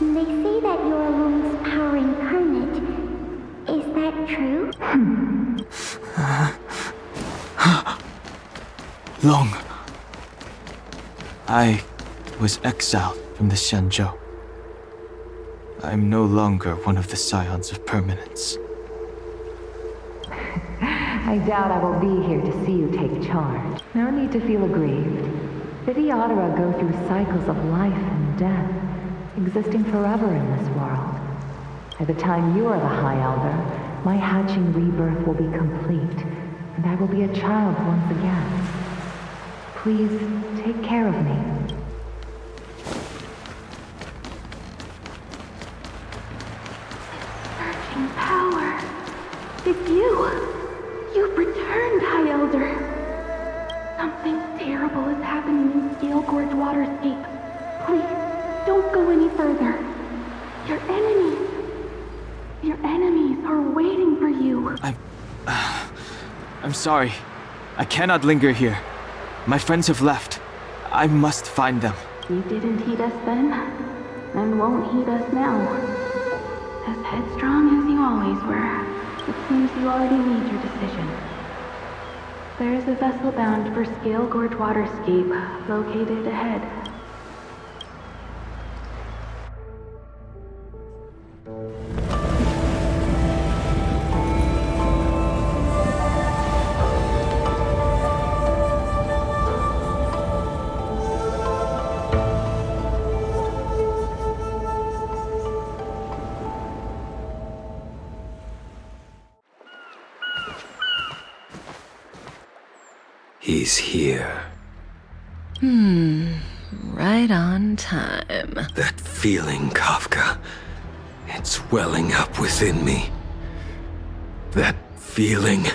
They say that you're Lung's power incarnate. Is that true? Long. I was exiled from the Xianzhou. I'm no longer one of the Scions of Permanence. I doubt I will be here to see you take charge. No need to feel aggrieved. Videodora go through cycles of life and death, existing forever in this world. By the time you are the High Elder, my hatching rebirth will be complete, and I will be a child once again. Please, take care of me. Surging power. It's you. You've returned, High Elder. Something terrible is happening in Scale Gorge Waterscape. Please, don't go any further. Your enemies are waiting for you. I'm sorry. I cannot linger here. My friends have left. I must find them. You didn't heed us then, and won't heed us now. As headstrong as you always were, it seems you already made your decision. There is a vessel bound for Scale Gorge Waterscape, located ahead. He's here. Right on time. That feeling, Kafka. It's welling up within me. That feeling...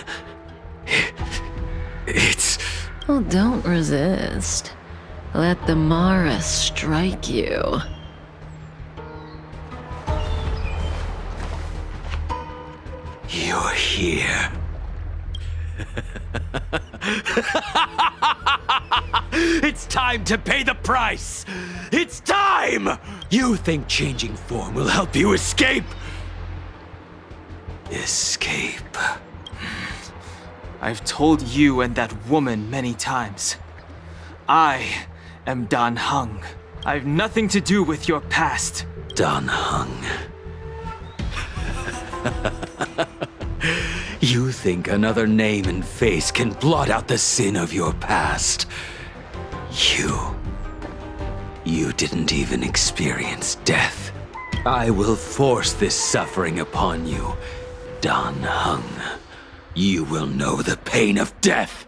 It's... Well, don't resist. Let the Mara strike you. You're here. It's time to pay the price! It's time! You think changing form will help you escape? Escape. I've told you and that woman many times. I am Dan Heng. I've nothing to do with your past. Dan Heng. You think another name and face can blot out the sin of your past? You didn't even experience death. I will force this suffering upon you, Dan Heng. You will know the pain of death.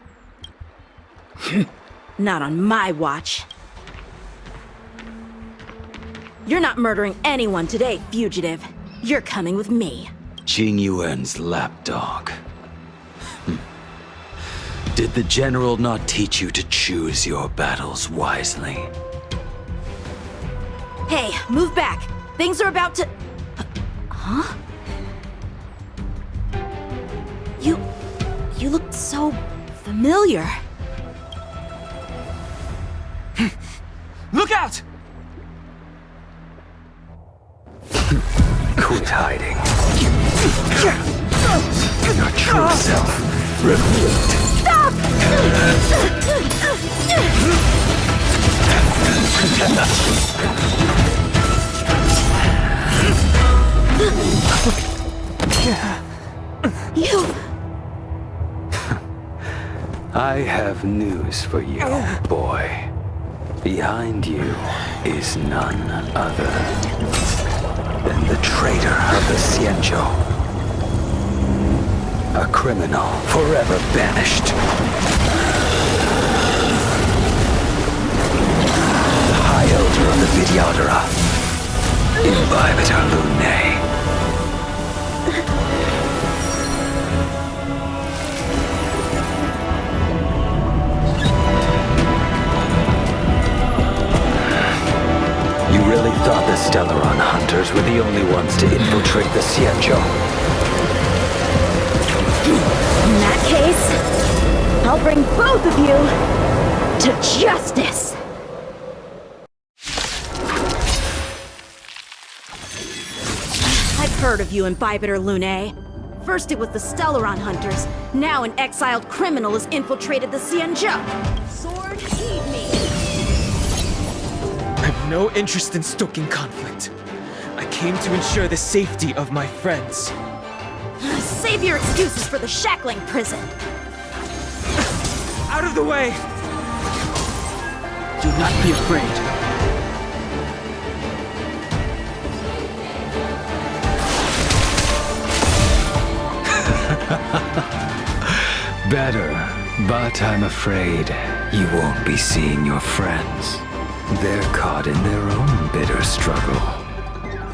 Not on my watch. You're not murdering anyone today, fugitive. You're coming with me. Jing Yuan's lapdog. Did the general not teach you to choose your battles wisely? Hey, move back. Things are about to... Huh? You look so familiar. Look out! Quit hiding. Your true self revealed. Stop! You... I have news for you, boy. Behind you is none other than the traitor of the Xianzhou. A criminal forever banished. The High Elder of the Vidyadhara. Imbibitor Lunae. You really thought the Stellaron hunters were the only ones to infiltrate the Xianzhou? In that case, I'll bring both of you to justice! I've heard of you, Imbibitor Lunae. First it was the Stellaron hunters, now an exiled criminal has infiltrated the Xianzhou. Sword, heed me! I have no interest in stoking conflict. I came to ensure the safety of my friends. Save your excuses for the shackling prison! Out of the way! Do not be afraid. Better, but I'm afraid you won't be seeing your friends. They're caught in their own bitter struggle.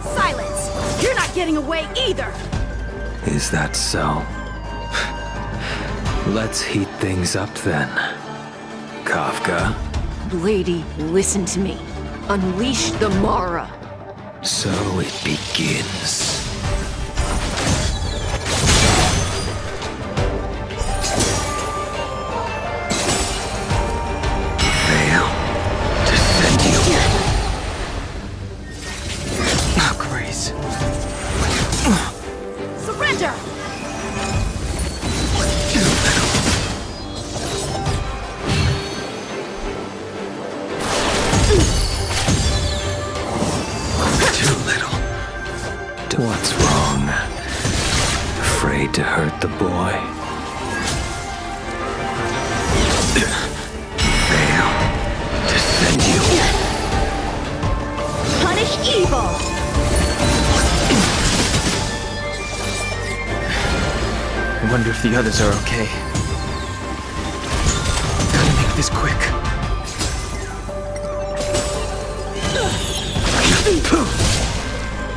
Silence! You're not getting away either! Is that so? Let's heat things up then. Kafka? Lady, listen to me. Unleash the Mara. So it begins. Fail to send you. Oh, Grace. Surrender! Too little. What's wrong? Afraid to hurt the boy? Fail to send you. Punish evil! I wonder if the others are okay. Gotta make this quick.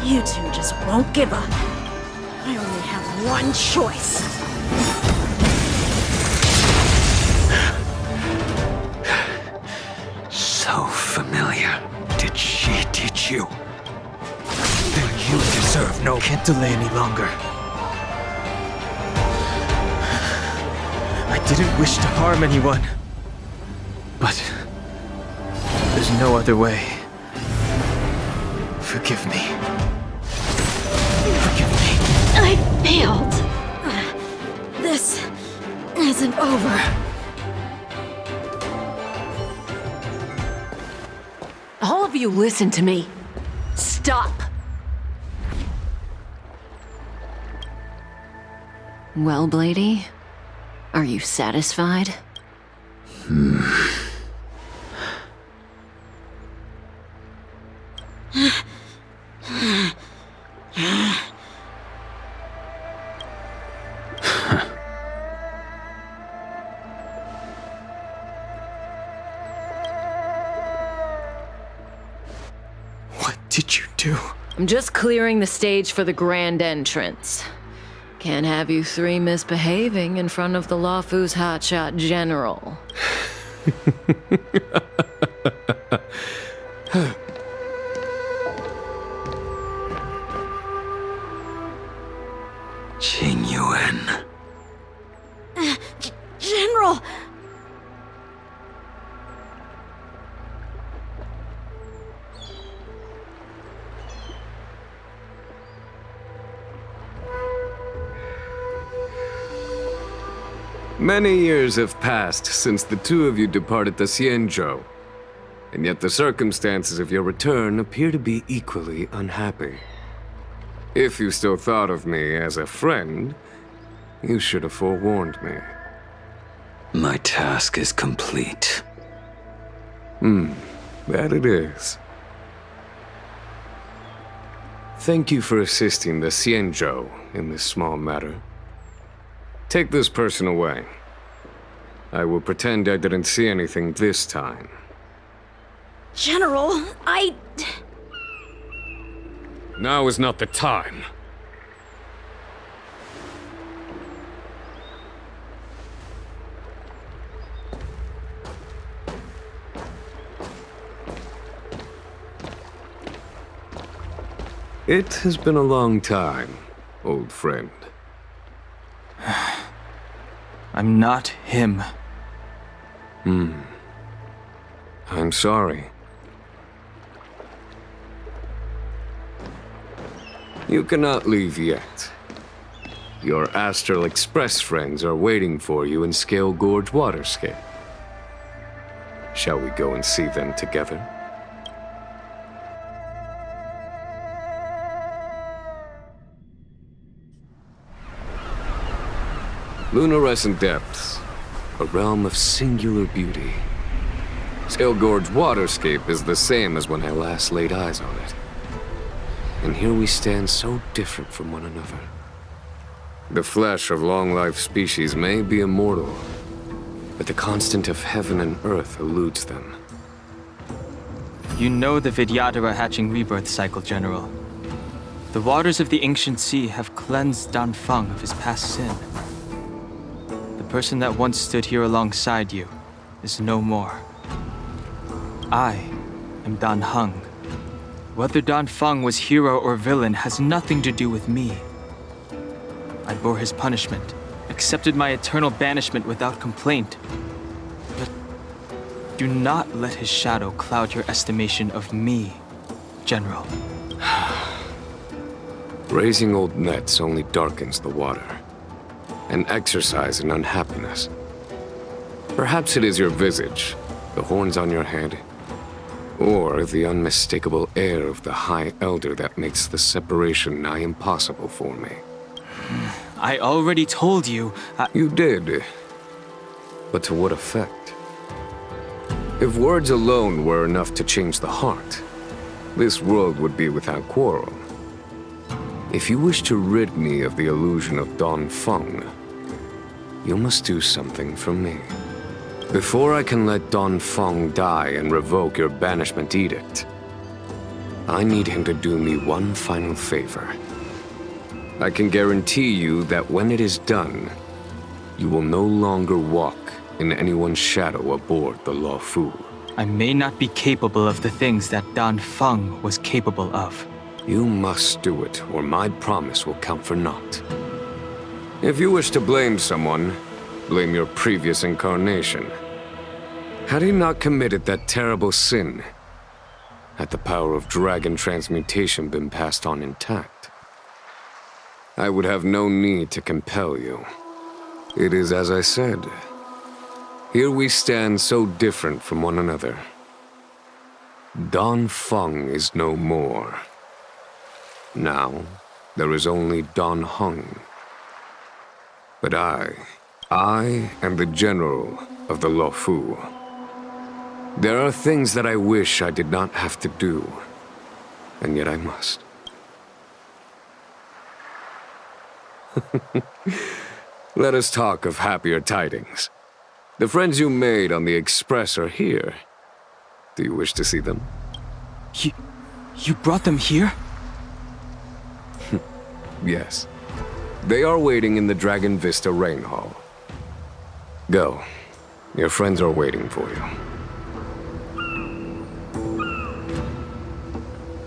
You two just won't give up. I only have one choice. So familiar. Did she teach you? Then you deserve no... Can't delay any longer. I didn't wish to harm anyone. But there's no other way. Forgive me. Forgive me. I failed. This isn't over. All of you listen to me. Stop. Well, Blady, are you satisfied? What did you do? I'm just clearing the stage for the grand entrance. Can't have you three misbehaving in front of the Luofu's hotshot general. Jing Yuan. General! Many years have passed since the two of you departed the Xianzhou, and yet the circumstances of your return appear to be equally unhappy. If you still thought of me as a friend, you should have forewarned me. My task is complete. That it is. Thank you for assisting the Xianzhou in this small matter. Take this person away. I will pretend I didn't see anything this time. General, Now is not the time. It has been a long time, old friend. I'm not him. I'm sorry. You cannot leave yet. Your Astral Express friends are waiting for you in Scale Gorge Waterscape. Shall we go and see them together? Lunarescent Depths, a realm of singular beauty. Scale Gorge Waterscape is the same as when I last laid eyes on it. And here we stand so different from one another. The flesh of long-life species may be immortal, but the constant of heaven and earth eludes them. You know the Vidyadhara hatching rebirth cycle, General. The waters of the ancient sea have cleansed Dan Feng of his past sin. The person that once stood here alongside you is no more. I am Dan Heng. Whether Dan Feng was hero or villain has nothing to do with me. I bore his punishment, accepted my eternal banishment without complaint. But do not let his shadow cloud your estimation of me, General. Raising old nets only darkens the water, an exercise in unhappiness. Perhaps it is your visage, the horns on your head, or the unmistakable air of the High Elder that makes the separation nigh impossible for me. I already told you. You did. But to what effect? If words alone were enough to change the heart, this world would be without quarrel. If you wish to rid me of the illusion of Dan Feng, you must do something for me. Before I can let Dan Feng die and revoke your banishment edict, I need him to do me one final favor. I can guarantee you that when it is done, you will no longer walk in anyone's shadow aboard the Luofu. I may not be capable of the things that Dan Feng was capable of. You must do it, or my promise will count for naught. If you wish to blame someone, blame your previous incarnation. Had he not committed that terrible sin, had the power of dragon transmutation been passed on intact, I would have no need to compel you. It is as I said. Here we stand so different from one another. Dan Feng is no more. Now, there is only Dan Heng. But I am the general of the Luofu. There are things that I wish I did not have to do, and yet I must. Let us talk of happier tidings. The friends you made on the Express are here. Do you wish to see them? You brought them here? Yes. They are waiting in the Dragon Vista Rain Hall. Go. Your friends are waiting for you.